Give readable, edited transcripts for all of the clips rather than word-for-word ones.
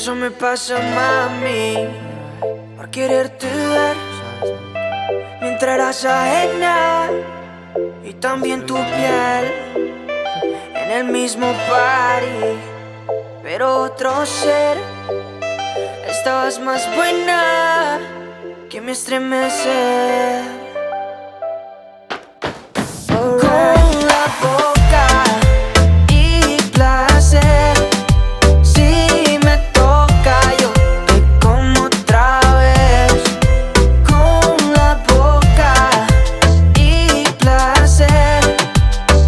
eso me pasa, mami, por quererte ver mientras eras ajena, y también tu piel en el mismo party, pero otro ser. Estabas más buena que me estremece. Con la boca y placer, si me toca yo te como otra vez. Con la boca y placer,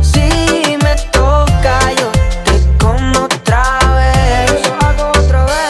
si me toca yo te como otra vez. Lo hago otra vez.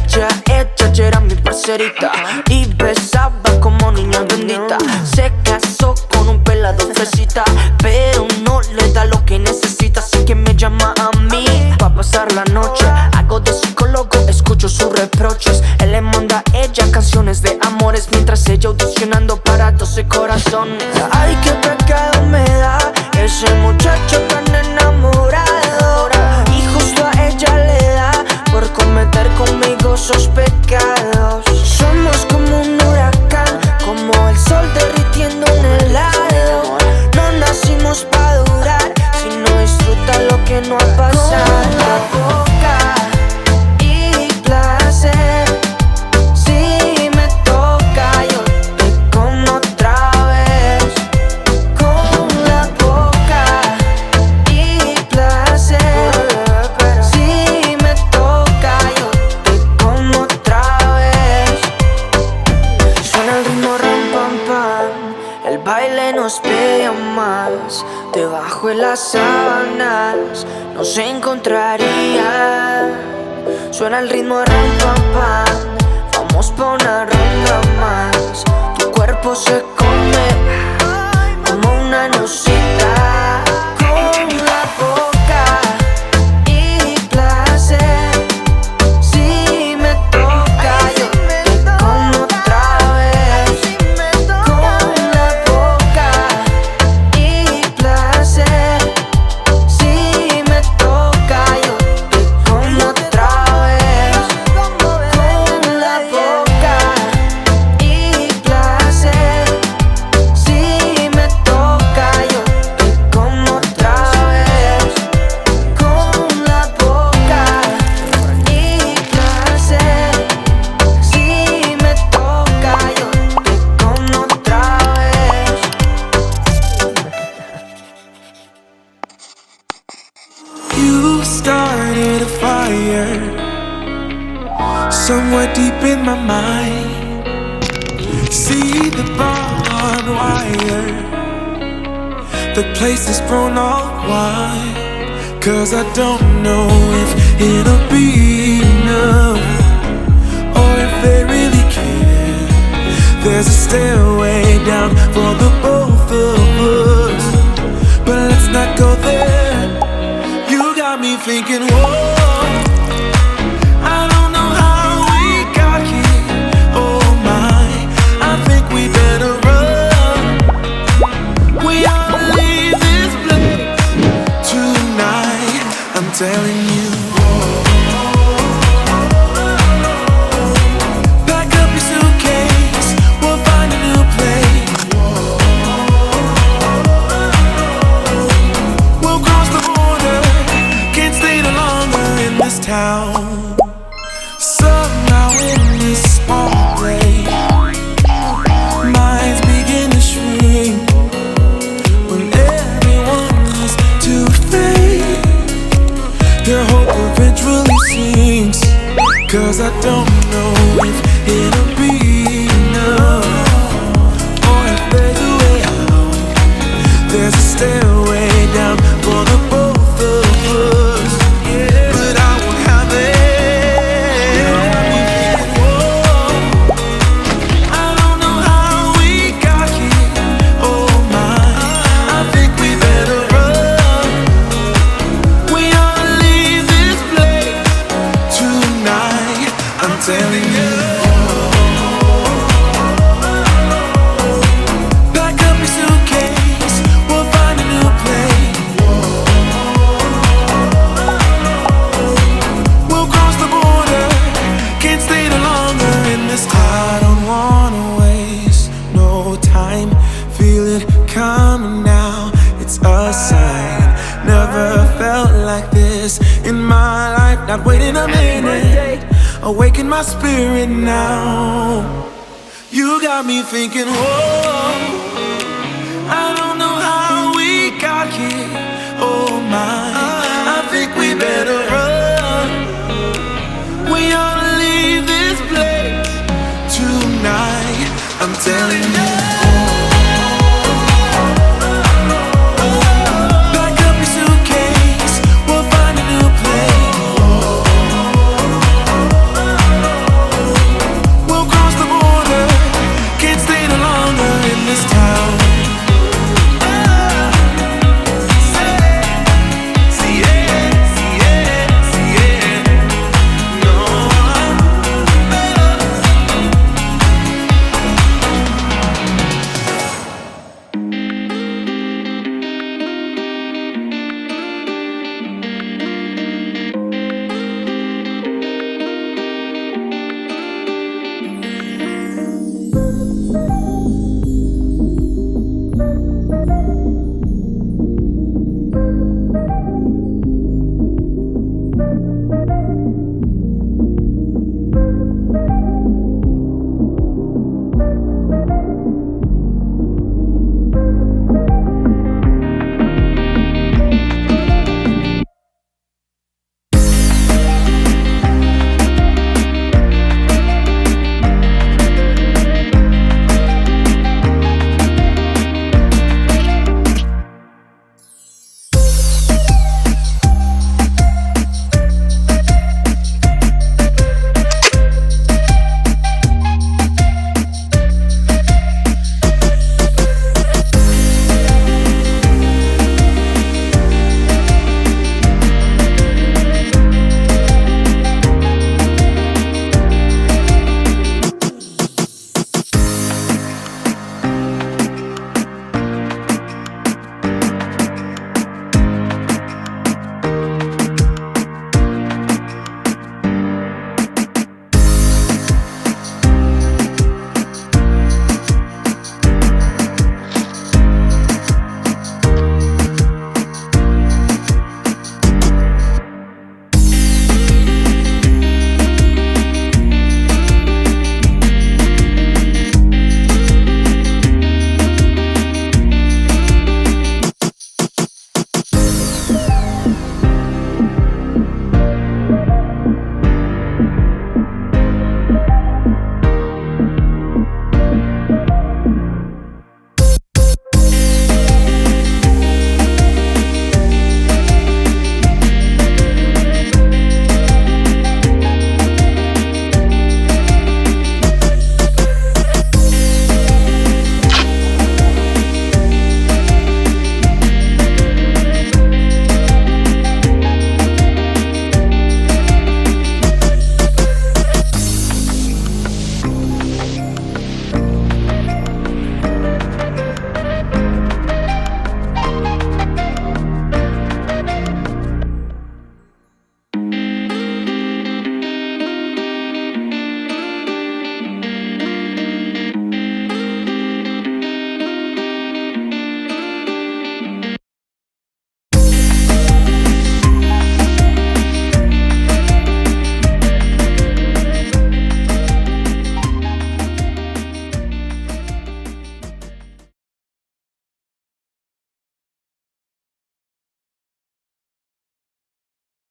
Ella era mi parcerita y besaba como niña bendita. Se casó con un pelado fresita, pero no le da lo que necesita, así que me llama a mí pa' pasar la noche. Hago de psicólogo, escucho sus reproches. Él le manda a ella canciones de amores, mientras ella audicionando para 12 corazones. Ay, qué pecado me da ese muchacho tan enamorado, y justo a ella le da por cometer conmigo esos pecados. Somos como un huracán, como el sol derritiendo un helado. No nacimos pa' durar, sino disfruta lo que no ha pasado. Con la boca y placer, si me toca yo te como otra vez. Con la boca y placer, si me toca yo te como otra vez. Suena el ritmo ram pam pam, el baile nos pide más. Debajo de las sábanas nos encontrarían. Suena el ritmo ram pam pam, vamos pa' una ronda más. Tu cuerpo se come como una nucita. Con la boca y placer, si me toca yo te como otra vez. Con la boca y placer, si me toca yo te como otra vez. Con la boca y placer, si me toca yo te como otra vez. Con la boca y placer, si me toca yo te como otra vez. You started a fire somewhere deep in my mind. See the barbed wire, the place is grown all wide. 'Cause I don't know if it'll be enough, or if they really care. There's a stairway down for the both of us, but let's not go there. You got me thinking, whoa, I don't know how we got here. Oh my, I think we better run. We ought to leave this place tonight, I'm telling you. Pack up your suitcase, we'll find a new place. not waiting a minute. Awaken my spirit now. You got me thinking, whoa, I don't know how we got here. Oh my, I think we better run. We ought to leave this place tonight. I'm telling you. Pack up your suitcase, we'll find a new place. We'll cross the border, can't stay no longer in this town.